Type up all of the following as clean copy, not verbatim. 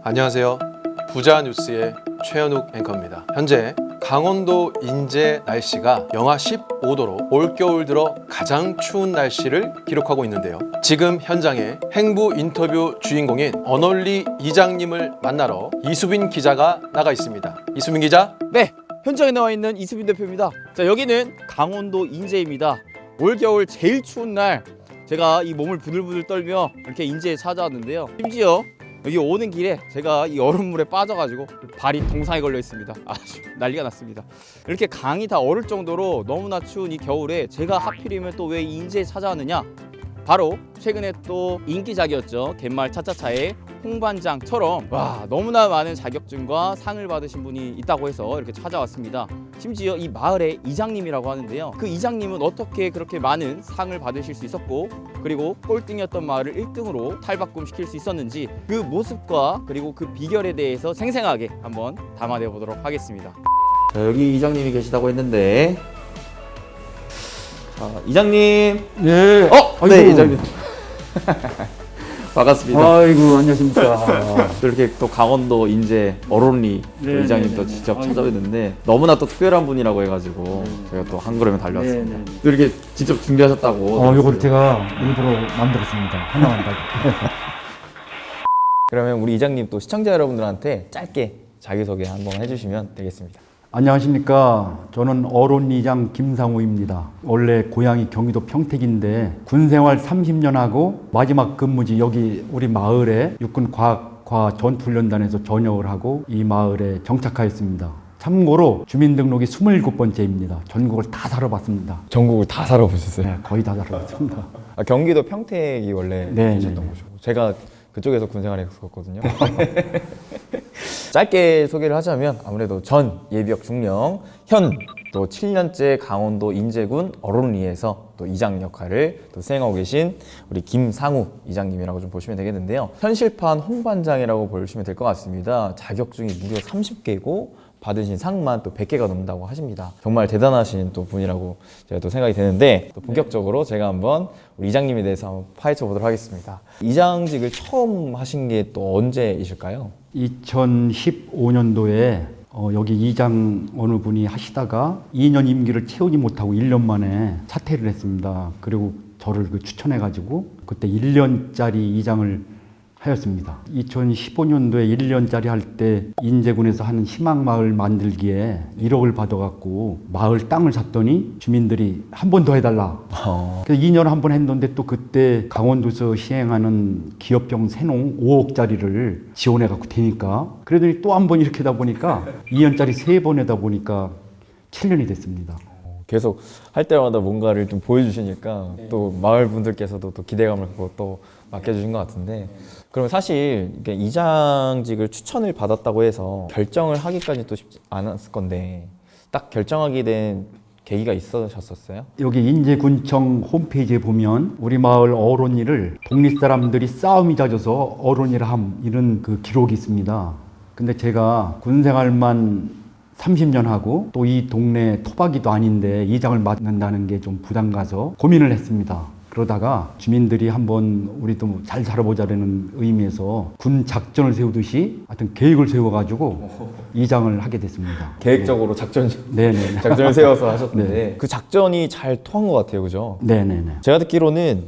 안녕하세요. 부자뉴스의 최현욱 앵커입니다. 현재 강원도 인제 날씨가 영하 15도로 올겨울 들어 가장 추운 날씨를 기록하고 있는데요. 지금 현장에 행부 인터뷰 주인공인 언얼리 이장님을 만나러 이수빈 기자가 나가 있습니다. 이수빈 기자. 네, 현장에 나와 있는 이수빈 대표입니다. 자, 여기는 강원도 인제입니다. 올겨울 제일 추운 날 제가 이 몸을 부들부들 떨며 이렇게 인제에 찾아왔는데요. 심지어 여기 오는 길에 제가 이 얼음물에 빠져가지고 발이 동상에 걸려 있습니다. 아주 난리가 났습니다. 이렇게 강이 다 얼을 정도로 너무나 추운 이 겨울에 제가 하필이면 또 왜 인제에 찾아왔느냐? 바로 최근에 또 인기작이었죠. 갯마을 차차차의 홍반장처럼 와, 너무나 많은 자격증과 상을 받으신 분이 있다고 해서 이렇게 찾아왔습니다. 심지어 이 마을의 이장님이라고 하는데요. 그 이장님은 어떻게 그렇게 많은 상을 받으실 수 있었고, 그리고 꼴등이었던 마을을 1등으로 탈바꿈시킬 수 있었는지 그 모습과 그리고 그 비결에 대해서 생생하게 한번 담아내 보도록 하겠습니다. 자, 여기 이장님이 계시다고 했는데, 자, 이장님. 네. 네, 이장님. 반갑습니다. 아이고, 안녕하십니까. 또 이렇게 또 강원도 인제 어론리 네, 이장님 네, 또 네. 직접 아이고. 찾아뵙는데 너무나 또 특별한 분이라고 해가지고 제가 또 한 걸음에 달려왔습니다. 네, 네. 또 이렇게 직접 준비하셨다고. 요걸 제가 일부러 만들었습니다. 하나만 다. 그러면 우리 이장님 또 시청자 여러분들한테 짧게 자기소개 한번 해주시면 되겠습니다. 안녕하십니까. 저는 어론리장 김상우입니다. 원래 고향이 경기도 평택인데 군생활 30년 하고 마지막 근무지 여기 우리 마을에 육군과학과 전투훈련단에서 전역을 하고 이 마을에 정착하였습니다. 참고로 주민등록이 27번째입니다. 전국을 다 살아봤습니다. 전국을 다 살아보셨어요? 네, 거의 다 살아봤습니다. 경기도 평택이 원래 네, 계셨던 네, 곳이고 제가 그쪽에서 군생활 했었거든요. 짧게 소개를 하자면 아무래도 전 예비역 중령, 현 또 7년째 강원도 인제군 어론리에서 또 이장 역할을 또 수행하고 계신 우리 김상우 이장님이라고 좀 보시면 되겠는데요. 현실판 홍반장이라고 보시면 될 것 같습니다. 자격증이 무려 30개고 받으신 상만 또 100개가 넘는다고 하십니다. 정말 대단하신 또 분이라고 제가 또 생각이 되는데, 또 본격적으로 제가 한번 우리 이장님에 대해서 한번 파헤쳐 보도록 하겠습니다. 이장직을 처음 하신 게 또 언제이실까요? 2015년도에 여기 이장 어느 분이 하시다가 2년 임기를 채우지 못하고 1년 만에 사퇴를 했습니다. 그리고 저를 추천해가지고 그때 1년짜리 이장을 하였습니다. 2015년도에 1년짜리 할 때 인제군에서 하는 희망마을 만들기에 1억을 받아갖고 마을 땅을 샀더니 주민들이 한 번 더 해달라. 그래서 2년을 한 번 했는데 또 그때 강원도에서 시행하는 기업형 새농 5억짜리를 지원해갖고 되니까 그러더니 또 한 번 이렇게 하다 보니까 2년짜리 3번 하다 보니까 7년이 됐습니다. 계속 할 때마다 뭔가를 좀 보여주시니까 또 마을 분들께서도 또 기대감을 갖고 또 맡겨주신 것 같은데, 그러면 사실 이게 이장직을 추천을 받았다고 해서 결정을 하기까지 또 쉽지 않았을 건데 딱 결정하게 된 계기가 있으셨었어요? 여기 인제군청 홈페이지에 보면 우리 마을 어론이를 독립 사람들이 싸움이 잦아서 어론이라 함 이런 그 기록이 있습니다. 근데 제가 군 생활만 30년 하고 또 이 동네 토박이도 아닌데 이장을 맡는다는 게 좀 부담 가서 고민을 했습니다. 그러다가 주민들이 한번 우리도 잘 살아보자라는 의미에서 군 작전을 세우듯이 하여튼 계획을 세워가지고 이장을 하게 됐습니다. 계획적으로 작전을 세워서 하셨는데 네. 그 작전이 잘 통한 것 같아요, 그죠? 네네네. 제가 듣기로는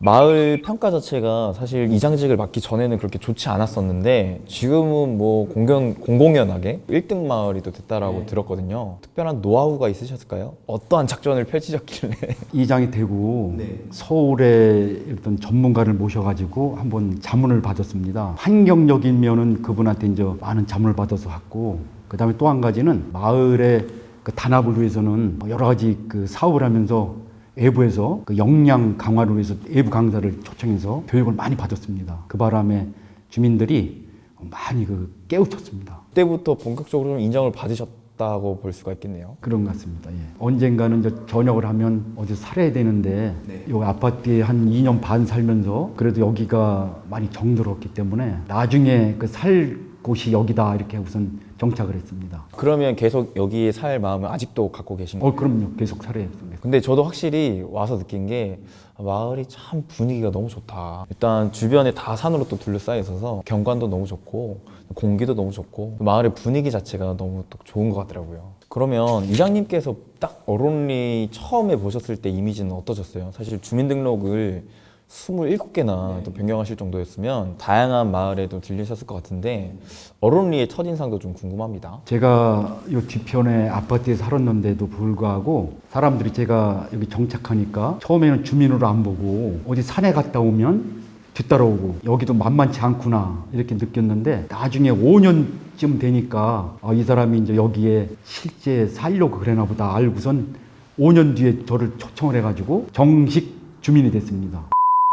마을 평가 자체가 사실 이장직을 맡기 전에는 그렇게 좋지 않았었는데 지금은 뭐 공공연하게 1등 마을이 또 됐다라고 들었거든요. 특별한 노하우가 있으셨을까요? 어떠한 작전을 펼치셨길래? 이장이 되고 서울의 어떤 전문가를 모셔가지고 한번 자문을 받았습니다. 환경적인 면은 그분한테 이제 많은 자문을 받아서 했고, 그 다음에 또 한 가지는 마을의 그 단합을 위해서는 여러 가지 그 사업을 하면서 외부에서 그 역량 강화를 위해서 외부 강사를 초청해서 교육을 많이 받았습니다. 그 바람에 주민들이 많이 그 깨우쳤습니다. 그때부터 본격적으로 좀 인정을 받으셨다고 볼 수가 있겠네요. 그런 것 같습니다. 예. 언젠가는 이제 전역을 하면 어디서 살아야 되는데 여기 아파트에 한 2년 반 살면서 그래도 여기가 많이 정들었기 때문에 나중에 그 살 곳이 여기다 이렇게 우선 정착을 했습니다. 그러면 계속 여기에 살 마음을 아직도 갖고 계신 거예요? 그럼요. 계속 살아야 했습니다. 근데 저도 확실히 와서 느낀 게 마을이 참 분위기가 너무 좋다. 일단 주변에 다 산으로 또 둘러싸여 있어서 경관도 너무 좋고 공기도 너무 좋고 마을의 분위기 자체가 너무 또 좋은 것 같더라고요. 그러면 이장님께서 딱 어론리 처음에 보셨을 때 이미지는 어떠셨어요? 사실 주민등록을 27개나 또 변경하실 정도였으면 다양한 마을에도 들리셨을 것 같은데 어론리의 첫인상도 좀 궁금합니다. 제가 이 뒤편에 아파트에 살았는데도 불구하고 사람들이 제가 여기 정착하니까 처음에는 주민으로 안 보고 어디 산에 갔다 오면 뒤따라오고 여기도 만만치 않구나 이렇게 느꼈는데 나중에 5년쯤 되니까 이 사람이 이제 여기에 실제 살려고 그러나 보다 알고선 5년 뒤에 저를 초청을 해가지고 정식 주민이 됐습니다.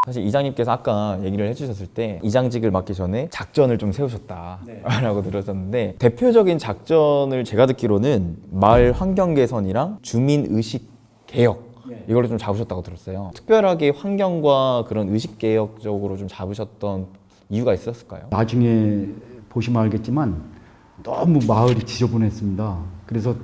사실 이장님께서 아까 얘기를 해주셨을 때 이장직을 맡기 전에 작전을 좀 세우셨다라고 들었었는데 대표적인 작전을 제가 듣기로는 마을 환경 개선이랑 주민 의식 개혁 이걸 좀 잡으셨다고 들었어요. 특별하게 환경과 그런 의식 개혁 적으로 좀 잡으셨던 이유가 있었을까요? 나중에 보시면 알겠지만 너무 마을이 지저분했습니다. 그래서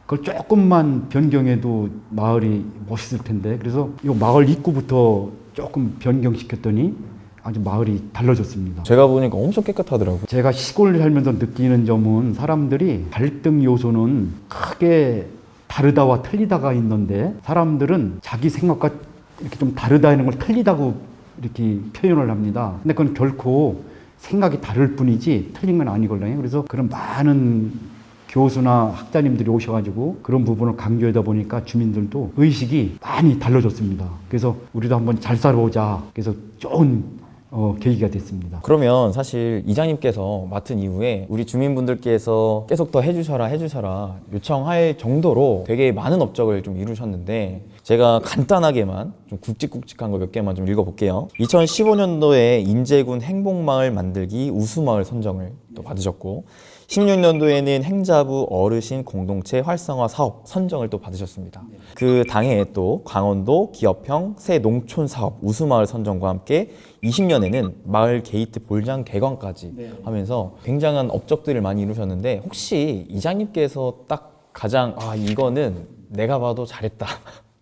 그걸 조금만 변경해도 마을이 멋있을 텐데 그래서 이 마을 입구부터 조금 변경시켰더니 아주 마을이 달라졌습니다. 제가 보니까 엄청 깨끗하더라고요. 제가 시골 살면서 느끼는 점은 사람들이 갈등 요소는 크게 다르다와 틀리다가 있는데 사람들은 자기 생각과 이렇게 좀 다르다 하는 걸 틀리다고 이렇게 표현을 합니다. 근데 그건 결코 생각이 다를 뿐이지 틀린 건 아니거든요. 그래서 그런 많은 교수나 학자님들이 오셔가지고 그런 부분을 강조하다 보니까 주민들도 의식이 많이 달라졌습니다. 그래서 우리도 한번 잘 살아보자. 그래서 좋은 계기가 됐습니다. 그러면 사실 이장님께서 맡은 이후에 우리 주민분들께서 계속 더 해주셔라 요청할 정도로 되게 많은 업적을 좀 이루셨는데 제가 간단하게만 좀 굵직굵직한 거 몇 개만 좀 읽어볼게요. 2015년도에 인제군 행복마을 만들기 우수마을 선정을 또 받으셨고 16년도에는 행자부 어르신 공동체 활성화 사업 선정을 또 받으셨습니다. 그 당해에 또 강원도 기업형 새 농촌 사업 우수마을 선정과 함께 20년에는 마을 게이트 볼장 개관까지 하면서 굉장한 업적들을 많이 이루셨는데 혹시 이장님께서 딱 가장 이거는 내가 봐도 잘했다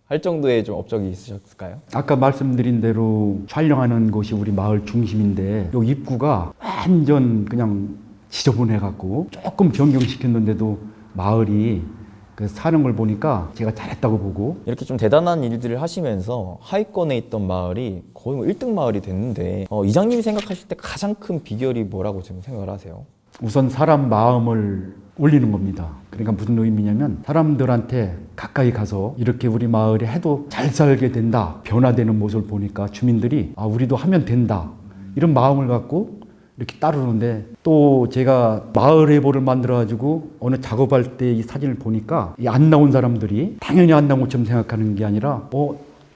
할 정도의 좀 업적이 있으셨을까요? 아까 말씀드린 대로 촬영하는 곳이 우리 마을 중심인데 이 입구가 완전 그냥 지저분해갖고 조금 변경시켰는데도 마을이 사는 걸 보니까 제가 잘했다고 보고 이렇게 좀 대단한 일들을 하시면서 하위권에 있던 마을이 거의 1등 마을이 됐는데 이장님이 생각하실 때 가장 큰 비결이 뭐라고 지금 생각을 하세요? 우선 사람 마음을 올리는 겁니다. 그러니까 무슨 의미냐면 사람들한테 가까이 가서 이렇게 우리 마을이 해도 잘 살게 된다 변화되는 모습을 보니까 주민들이 우리도 하면 된다 이런 마음을 갖고 이렇게 따르는데 또 제가 마을 해보를 만들어가지고 어느 작업할 때 이 사진을 보니까 이 안 나온 사람들이 당연히 안 나온 것처럼 생각하는 게 아니라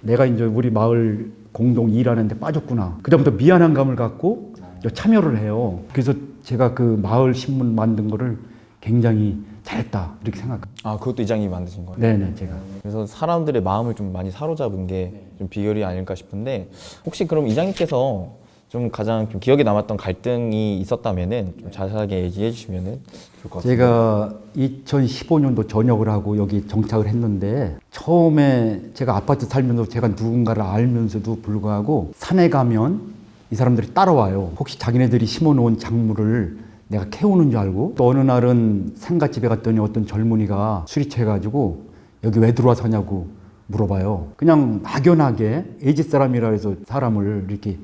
내가 이제 우리 마을 공동 일하는데 빠졌구나. 그다음부터 미안한 감을 갖고 참여를 해요. 그래서 제가 그 마을 신문 만든 거를 굉장히 잘했다 이렇게 생각합니다. 그것도 이장님이 만드신 거예요? 네네 제가. 그래서 사람들의 마음을 좀 많이 사로잡은 게 좀 비결이 아닐까 싶은데 혹시 그럼 이장님께서 좀 가장 좀 기억에 남았던 갈등이 있었다면은 좀 자세하게 얘기해 주시면은 좋을 것 같습니다. 제가 2015년도 전역을 하고 여기 정착을 했는데 처음에 제가 아파트 살면서 제가 누군가를 알면서도 불구하고 산에 가면 이 사람들이 따라와요. 혹시 자기네들이 심어놓은 작물을 내가 캐오는 줄 알고 또 어느 날은 상가집에 갔더니 어떤 젊은이가 술이 취해가지고 여기 왜 들어와서 하냐고 물어봐요. 그냥 막연하게 애집 사람이라 해서 사람을 이렇게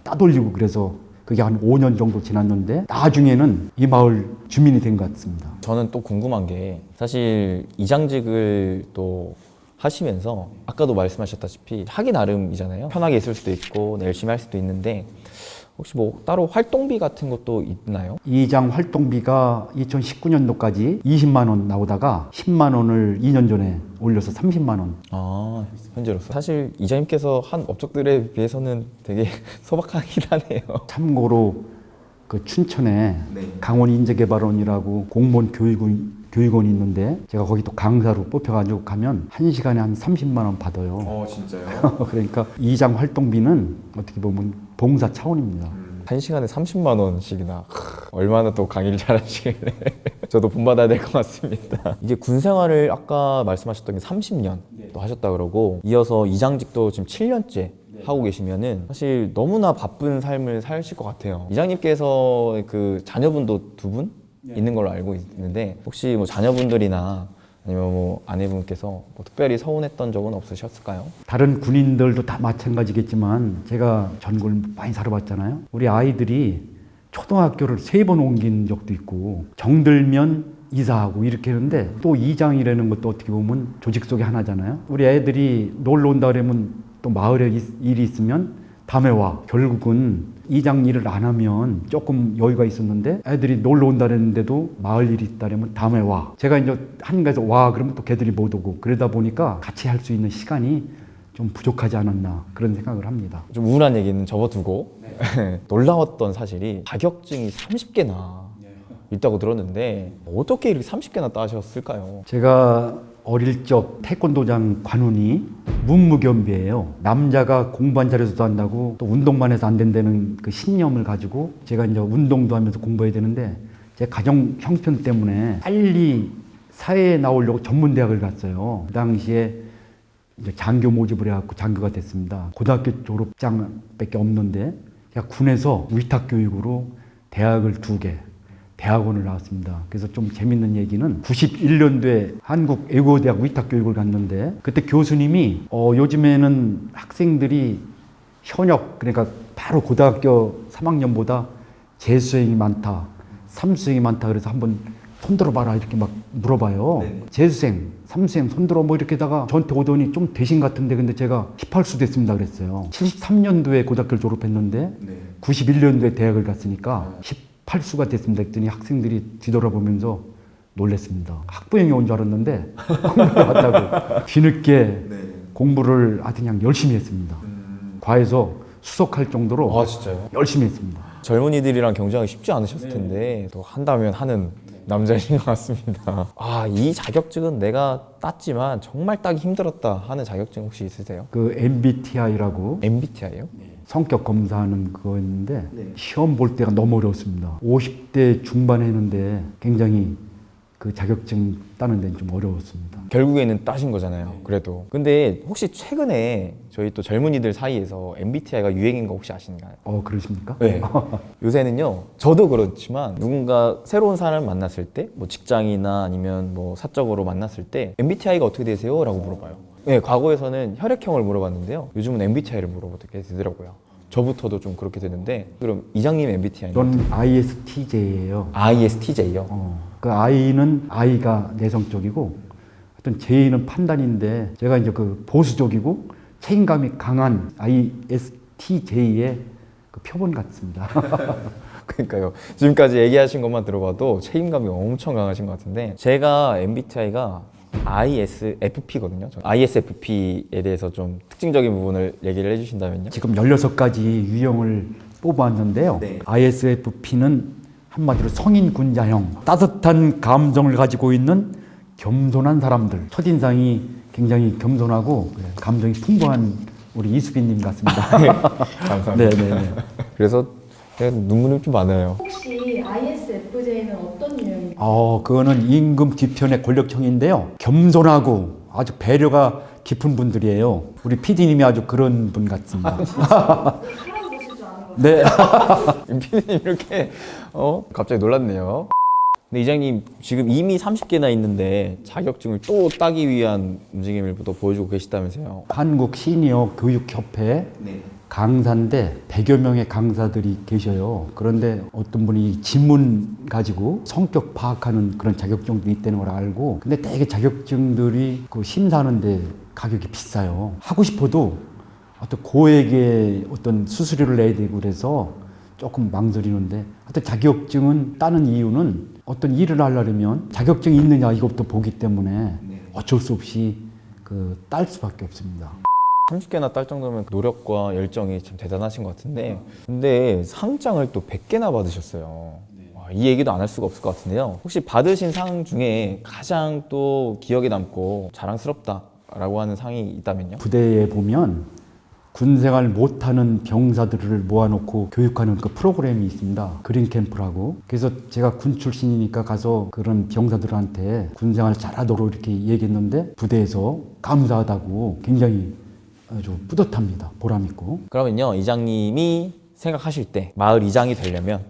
따돌리고 그래서 그게 한 5년 정도 지났는데 나중에는 이 마을 주민이 된 것 같습니다. 저는 또 궁금한 게 사실 이장직을 또 하시면서 아까도 말씀하셨다시피 하기 나름이잖아요. 편하게 있을 수도 있고 열심히 할 수도 있는데 혹시 뭐 따로 활동비 같은 것도 있나요? 이장 활동비가 2019년도까지 20만 원 나오다가 10만 원을 2년 전에 올려서 30만 원. 현재로서 사실 이장님께서 한 업적들에 비해서는 되게 소박하긴 하네요. 참고로 그 춘천에 강원인재개발원이라고 공무원 교육원이 있는데 제가 거기 또 강사로 뽑혀가지고 가면 1시간에 한 30만 원 받아요. 진짜요? 그러니까 이장 활동비는 어떻게 보면 봉사 차원입니다. 1시간에 30만 원씩이나 얼마나 또 강의를 잘하시길래 저도 본받아야 될 것 같습니다. 이게 군 생활을 아까 말씀하셨던 게 30년 또 하셨다 그러고 이어서 이장직도 지금 7년째 하고 계시면은 사실 너무나 바쁜 삶을 사실 것 같아요. 이장님께서 그 자녀분도 2분 있는 걸로 알고 있는데 혹시 뭐 자녀분들이나 아니면 뭐 아내분께서 뭐 특별히 서운했던 적은 없으셨을까요? 다른 군인들도 다 마찬가지겠지만 제가 전국을 많이 살아봤잖아요. 우리 아이들이 초등학교를 3번 옮긴 적도 있고 정들면 이사하고 이렇게 하는데 또 이장이라는 것도 어떻게 보면 조직 속의 하나잖아요. 우리 애들이 놀러 온다 그러면 또 마을에 일이 있으면 다음에 와. 결국은 이장 일을 안 하면 조금 여유가 있었는데 애들이 놀러 온다 그랬는데도 마을 일이 있다면 다음에 와. 제가 이제 한가에서 와 그러면 또 걔들이 못 오고 그러다 보니까 같이 할 수 있는 시간이 좀 부족하지 않았나 그런 생각을 합니다. 좀 우울한 얘기는 접어두고 놀라웠던 사실이 자격증이 30개나 있다고 들었는데 어떻게 이렇게 30개나 따셨을까요? 제가 어릴 적 태권도장 관훈이 문무겸비예요. 남자가 공부 안 잘해서도 한다고 또 운동만 해서 안 된다는 그 신념을 가지고 제가 이제 운동도 하면서 공부해야 되는데 제 가정 형편 때문에 빨리 사회에 나오려고 전문대학을 갔어요. 그 당시에 이제 장교 모집을 해갖고 장교가 됐습니다. 고등학교 졸업장밖에 없는데 제가 군에서 위탁교육으로 대학을 2개 대학원을 나왔습니다. 그래서 좀 재밌는 얘기는 91년도에 한국외국어대학 위탁교육을 갔는데 그때 교수님이 요즘에는 학생들이 현역 그러니까 바로 고등학교 3학년보다 재수생이 많다, 삼수생이 많다 그래서 한번 손들어봐라 이렇게 막 물어봐요. 네네. 재수생, 삼수생 손들어 뭐 이렇게다가 저한테 오더니 좀 대신 같은데 근데 제가 18수 됐습니다 그랬어요. 73년도에 고등학교를 졸업했는데 91년도에 대학을 갔으니까 18수가 됐습니다 했더니 학생들이 뒤돌아보면서 놀랬습니다. 학부형이 온 줄 알았는데 공부를 왔다고 뒤늦게 공부를 아주 그냥 열심히 했습니다. 과에서 수석할 정도로 진짜요? 열심히 했습니다. 젊은이들이랑 경쟁하기 쉽지 않으셨을 텐데 또 한다면 하는 남자이신 것 같습니다. 이 자격증은 내가 땄지만 정말 따기 힘들었다 하는 자격증 혹시 있으세요? 그 MBTI라고 MBTI요? 성격 검사하는 그거였는데 시험 볼 때가 너무 어려웠습니다. 50대 중반에 했는데 굉장히 그 자격증 따는 데는 좀 어려웠습니다. 결국에는 따신 거잖아요. 그래도. 근데 혹시 최근에 저희 또 젊은이들 사이에서 MBTI가 유행인 거 혹시 아시나요? 그러십니까? 네. 요새는요, 저도 그렇지만 누군가 새로운 사람을 만났을 때, 뭐 직장이나 아니면 뭐 사적으로 만났을 때 MBTI가 어떻게 되세요? 라고 물어봐요. 네, 과거에서는 혈액형을 물어봤는데요. 요즘은 MBTI를 물어보게 되더라고요. 저부터도 좀 그렇게 되는데, 그럼 이장님 MBTI는? 전 ISTJ예요. ISTJ요? 그 I는 I가 내성적이고, 하여튼 J는 판단인데, 제가 이제 그 보수적이고 책임감이 강한 ISTJ의 그 표본 같습니다. 그러니까요. 지금까지 얘기하신 것만 들어봐도 책임감이 엄청 강하신 것 같은데 제가 MBTI가 ISFP거든요. ISFP에 대해서 좀 특징적인 부분을 얘기를 해주신다면요. 지금 16가지 유형을 뽑아왔는데요. ISFP는 한마디로 성인 군자형, 따뜻한 감정을 가지고 있는 겸손한 사람들. 첫인상이 굉장히 겸손하고 감정이 풍부한 우리 이수빈님 같습니다. 감사합니다. 네네네. 그래서 제가 눈물이 좀 많아요. 혹시 ISFJ는 어떤 유형인가요? 그거는 임금 뒤편의 권력형인데요. 겸손하고 아주 배려가 깊은 분들이에요. 우리 PD님이 아주 그런 분 같습니다. 사람 보실 줄 아는 거예요? 네. 피디님 이렇게 갑자기 놀랐네요. 근데 이장님 지금 이미 30개나 있는데 자격증을 또 따기 위한 움직임을 또 보여주고 계시다면서요. 한국 시니어 교육협회 강사인데 100여 명의 강사들이 계셔요. 그런데 어떤 분이 지문 가지고 성격 파악하는 그런 자격증도 있다는 걸 알고 근데 되게 자격증들이 그 심사하는데 가격이 비싸요. 하고 싶어도 어떤 고액의 어떤 수수료를 내야 되고 그래서 조금 망설이는데 하여튼 자격증은 따는 이유는 어떤 일을 하려면 자격증이 있느냐 이것부터 보기 때문에 어쩔 수 없이 딸 수밖에 없습니다. 30개나 딸 정도면 노력과 열정이 참 대단하신 것 같은데 근데 상장을 또 100개나 받으셨어요. 와, 이 얘기도 안 할 수가 없을 것 같은데요. 혹시 받으신 상 중에 가장 또 기억에 남고 자랑스럽다라고 하는 상이 있다면요? 부대에 보면 군생활 못하는 병사들을 모아놓고 교육하는 그 프로그램이 있습니다. 그린 캠프라고. 그래서 제가 군 출신이니까 가서 그런 병사들한테 군생활 잘하도록 이렇게 얘기했는데 부대에서 감사하다고 굉장히 아주 뿌듯합니다. 보람있고. 그러면요, 이장님이 생각하실 때 마을 이장이 되려면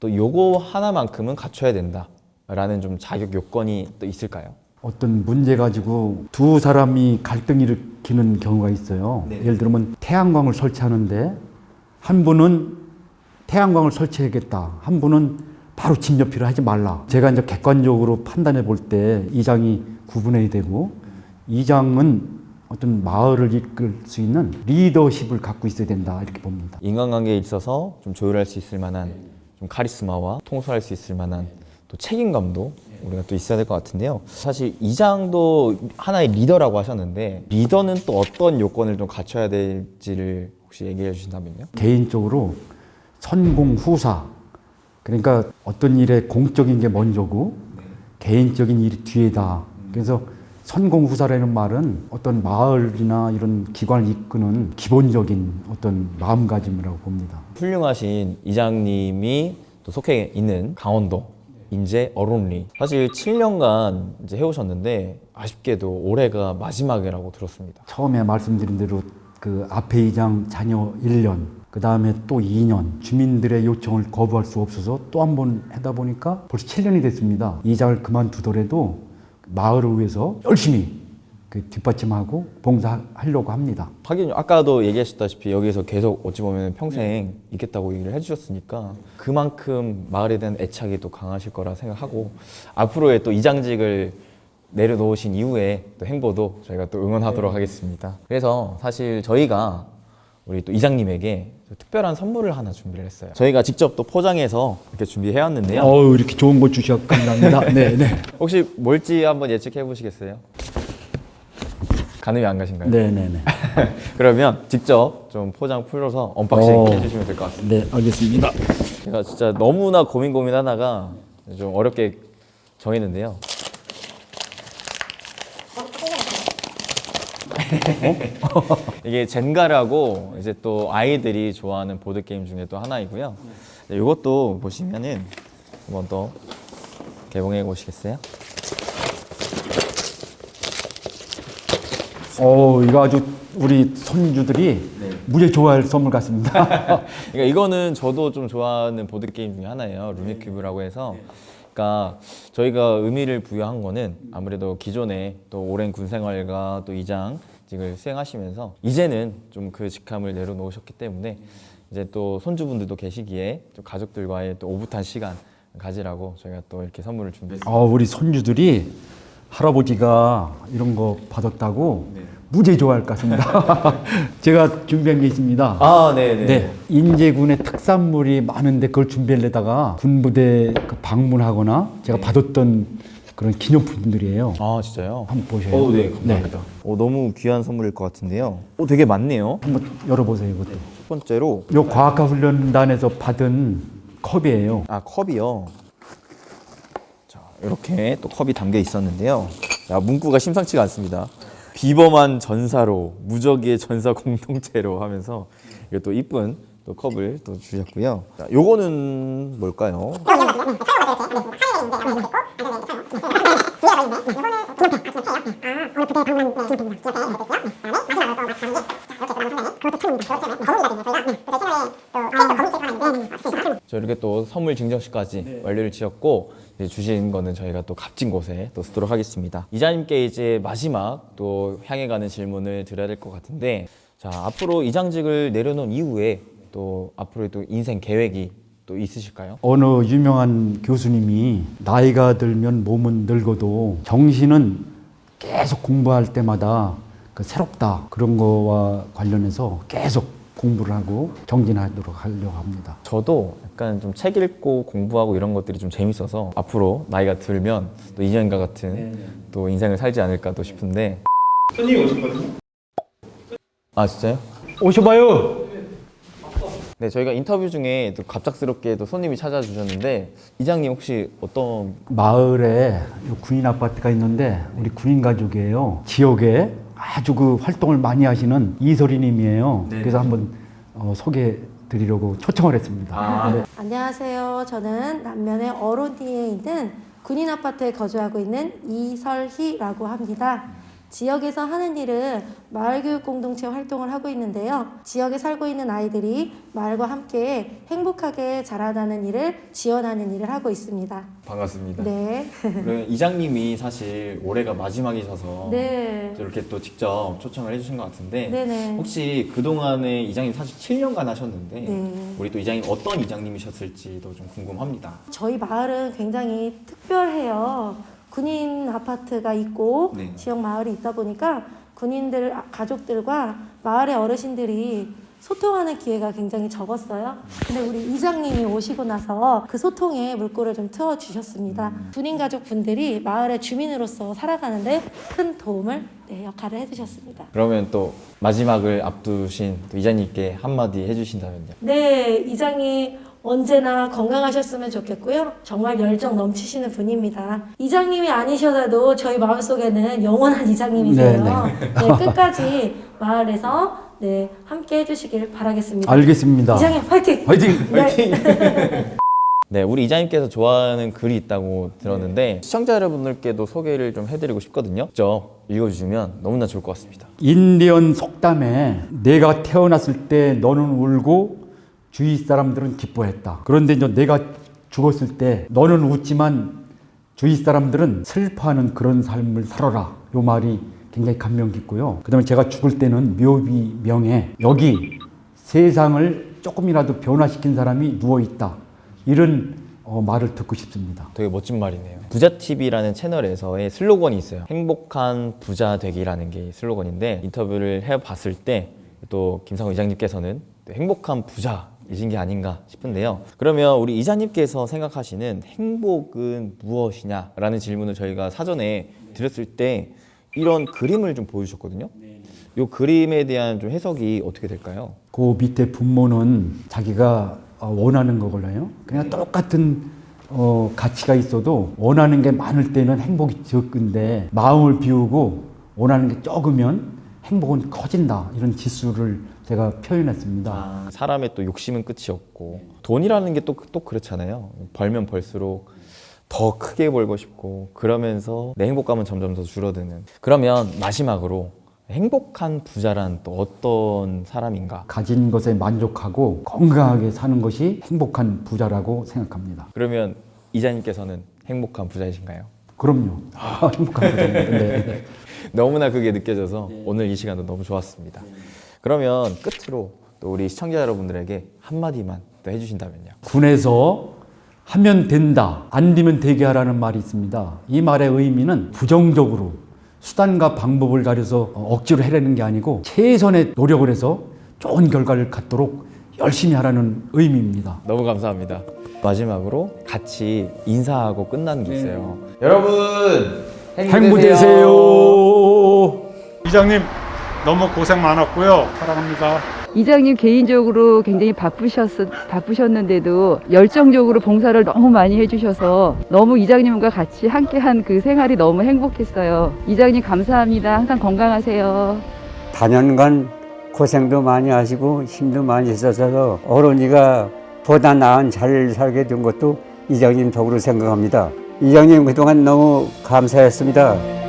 또 요거 하나만큼은 갖춰야 된다라는 좀 자격 요건이 또 있을까요? 어떤 문제 가지고 두 사람이 갈등을 일으키는 경우가 있어요. 예를 들면 태양광을 설치하는데 한 분은 태양광을 설치하겠다. 한 분은 바로 집 옆이라 하지 말라. 제가 이제 객관적으로 판단해 볼 때 이장이 구분해야 되고 이장은 어떤 마을을 이끌 수 있는 리더십을 갖고 있어야 된다. 이렇게 봅니다. 인간관계에 있어서 좀 조율할 수 있을 만한 좀 카리스마와 통솔할 수 있을 만한 또 책임감도 우리가 또 있어야 될 것 같은데요. 사실 이장도 하나의 리더라고 하셨는데 리더는 또 어떤 요건을 좀 갖춰야 될지를 혹시 얘기해 주신다면요? 개인적으로 선공후사. 그러니까 어떤 일에 공적인 게 먼저고 개인적인 일이 뒤에다. 그래서 선공후사라는 말은 어떤 마을이나 이런 기관을 이끄는 기본적인 어떤 마음가짐이라고 봅니다. 훌륭하신 이장님이 또 속해 있는 강원도 인제 어론리 사실 7년간 이제 해오셨는데 아쉽게도 올해가 마지막이라고 들었습니다. 처음에 말씀드린 대로 그 앞에 이장 자녀 1년, 그 다음에 또 2년 주민들의 요청을 거부할 수 없어서 또 한 번 하다 보니까 벌써 7년이 됐습니다. 이장을 그만두더라도 마을을 위해서 열심히 그 뒷받침하고 봉사하려고 합니다. 하긴 아까도 얘기하셨다시피 여기서 계속 어찌 보면 평생 있겠다고 얘기를 해주셨으니까 그만큼 마을에 대한 애착이 또 강하실 거라 생각하고 앞으로의 또 이장직을 내려놓으신 이후에 또 행보도 저희가 또 응원하도록 하겠습니다. 그래서 사실 저희가 우리 또 이장님에게 특별한 선물을 하나 준비를 했어요. 저희가 직접 또 포장해서 이렇게 준비해 왔는데요. 이렇게 좋은 거 주셔서 감사합니다. 네, 네. 혹시 뭘지 한번 예측해 보시겠어요? 가늠이 안 가신가요? 네, 네, 네. 그러면 직접 좀 포장 풀어서 언박싱 해주시면 될 것 같습니다. 네, 알겠습니다. 제가 진짜 너무나 고민하다가 좀 어렵게 정했는데요. 이게 젠가라고 이제 또 아이들이 좋아하는 보드 게임 중에 또 하나이고요. 이것도 보시면은 한번 더 개봉해 보시겠어요? 이거 아주 우리 손주들이 무지 좋아할 선물 같습니다. 그러니까 이거는 저도 좀 좋아하는 보드 게임 중에 하나예요. 루미큐브라고 해서. 그러니까 저희가 의미를 부여한 거는 아무래도 기존에 또 오랜 군 생활과 또 이장직을 수행하시면서 이제는 좀 그 직함을 내려놓으셨기 때문에 이제 또 손주분들도 계시기에 좀 가족들과의 또 오붓한 시간 가지라고 저희가 또 이렇게 선물을 준비했습니다. 우리 손주들이 할아버지가 이런 거 받았다고 무지 좋아할 것 같습니다. 제가 준비한 게 있습니다. 아, 네네. 네, 인제군의 특산물이 많은데 그걸 준비하려다가 군부대 그 방문하거나 제가 받았던 그런 기념품들이에요. 아, 진짜요? 한번 보셔요. 네, 감사합니다. 너무 귀한 선물일 것 같은데요. 되게 많네요. 한번 열어보세요. 이것도. 첫 번째로 요 과학화 훈련단에서 받은 컵이에요. 아, 컵이요. 자, 이렇게 또 컵이 담겨 있었는데요. 자, 문구가 심상치가 않습니다. 비범한 전사로 무적의 전사 공동체로 하면서 이게 또 이쁜 또 컵을 또 주셨고요. 자, 요거는 뭘까요? 저 이렇게 또 선물 증정식까지 완료를 지었고 이제 주신 거는 저희가 또 값진 곳에 또 쓰도록 하겠습니다. 이장님께 이제 마지막 또 향해 가는 질문을 드려야 될 것 같은데, 자, 앞으로 이장직을 내려놓은 이후에 또 앞으로의 또 인생 계획이 또 있으실까요? 어느 유명한 교수님이 나이가 들면 몸은 늙어도 정신은 계속 공부할 때마다 그 새롭다 그런 거와 관련해서 계속 공부를 하고 정진하도록 하려고 합니다. 저도 약간 좀 책 읽고 공부하고 이런 것들이 좀 재밌어서 앞으로 나이가 들면 또 이년과 같은 또 인생을 살지 않을까 또 싶은데. 손님이 오셨거든요. 아, 진짜요? 오셔봐요. 네, 저희가 인터뷰 중에 또 갑작스럽게 또 손님이 찾아주셨는데 이장님 혹시 어떤 마을에 군인 아파트가 있는데 우리 군인 가족이에요. 지역에 아주 그 활동을 많이 하시는 이소리님이에요. 네. 그래서 한번 소개해 드리려고 초청을 했습니다. 네. 안녕하세요. 저는 남면의 어로니에 있는 군인 아파트에 거주하고 있는 이설희라고 합니다. 지역에서 하는 일은 마을교육 공동체 활동을 하고 있는데요. 지역에 살고 있는 아이들이 마을과 함께 행복하게 자라나는 일을 지원하는 일을 하고 있습니다. 반갑습니다. 네. 그러면 이장님이 사실 올해가 마지막이셔서 네. 이렇게 또 직접 초청을 해주신 것 같은데 네네. 혹시 그동안에 이장님 사실 7년간 하셨는데 네. 우리 또 이장님 어떤 이장님이셨을지도 좀 궁금합니다. 저희 마을은 굉장히 특별해요. 군인 아파트가 있고 네. 지역 마을이 있다 보니까 군인들 가족들과 마을의 어르신들이 소통하는 기회가 굉장히 적었어요. 근데 우리 이장님이 오시고 나서 그 소통에 물꼬를 좀 트워주셨습니다. 군인 가족분들이 마을의 주민으로서 살아가는데 큰 도움을 역할을 해주셨습니다. 그러면 또 마지막을 앞두신 또 이장님께 한마디 해주신다면요. 네, 이장이 언제나 건강하셨으면 좋겠고요. 정말 열정 넘치시는 분입니다. 이장님이 아니셔도 저희 마음속에는 영원한 이장님이세요. 네, 끝까지 마을에서 함께 해주시길 바라겠습니다. 알겠습니다. 이장님 화이팅! 화이팅! 네. 네, 우리 이장님께서 좋아하는 글이 있다고 들었는데 시청자 여러분들께도 소개를 좀 해드리고 싶거든요. 직접 읽어주시면 너무나 좋을 것 같습니다. 인디언 속담에 내가 태어났을 때 너는 울고 주위 사람들은 기뻐했다. 그런데 이제 내가 죽었을 때 너는 웃지만 주위 사람들은 슬퍼하는 그런 삶을 살아라. 요 말이 굉장히 감명 깊고요. 그 다음에 제가 죽을 때는 묘비 명예, 여기 세상을 조금이라도 변화시킨 사람이 누워있다. 이런 말을 듣고 싶습니다. 되게 멋진 말이네요. 부자TV라는 채널에서의 슬로건이 있어요. 행복한 부자 되기라는 게 슬로건인데 인터뷰를 해봤을 때 또 김상호 이장님께서는 행복한 부자이신 게 아닌가 싶은데요. 그러면 우리 이장님께서 생각하시는 행복은 무엇이냐라는 질문을 저희가 사전에 드렸을 때 이런 그림을 좀 보여주셨거든요. 이 그림에 대한 좀 해석이 어떻게 될까요? 그 밑에 분모는 자기가 원하는 거걸요. 그냥 똑같은 가치가 있어도 원하는 게 많을 때는 행복이 적은데 마음을 비우고 원하는 게 적으면 행복은 커진다. 이런 지수를 제가 표현했습니다. 사람의 또 욕심은 끝이 없고 돈이라는 게 또 그렇잖아요. 벌면 벌수록 더 크게 벌고 싶고 그러면서 내 행복감은 점점 더 줄어드는. 그러면 마지막으로 행복한 부자란 또 어떤 사람인가? 가진 것에 만족하고 건강하게 사는 것이 행복한 부자라고 생각합니다. 그러면 이자님께서는 행복한 부자이신가요? 그럼요. 행복한 부자입니다. 네. 너무나 그게 느껴져서 오늘 이 시간도 너무 좋았습니다. 그러면 끝으로 또 우리 시청자 여러분들에게 한마디만 또 해주신다면요. 군에서 하면 된다, 안 되면 되게 하라는 말이 있습니다. 이 말의 의미는 부정적으로 수단과 방법을 가려서 억지로 해라는 게 아니고 최선의 노력을 해서 좋은 결과를 갖도록 열심히 하라는 의미입니다. 너무 감사합니다. 마지막으로 같이 인사하고 끝나는 게 있어요. 여러분 행복 되세요. 이장님 너무 고생 많았고요. 사랑합니다. 이장님 개인적으로 굉장히 바쁘셨는데도 열정적으로 봉사를 너무 많이 해주셔서 너무 이장님과 같이 함께한 그 생활이 너무 행복했어요. 이장님 감사합니다. 항상 건강하세요. 다년간 고생도 많이 하시고 힘도 많이 있어서 어른이가 보다 나은 잘 살게 된 것도 이장님 덕으로 생각합니다. 이장님 그동안 너무 감사했습니다.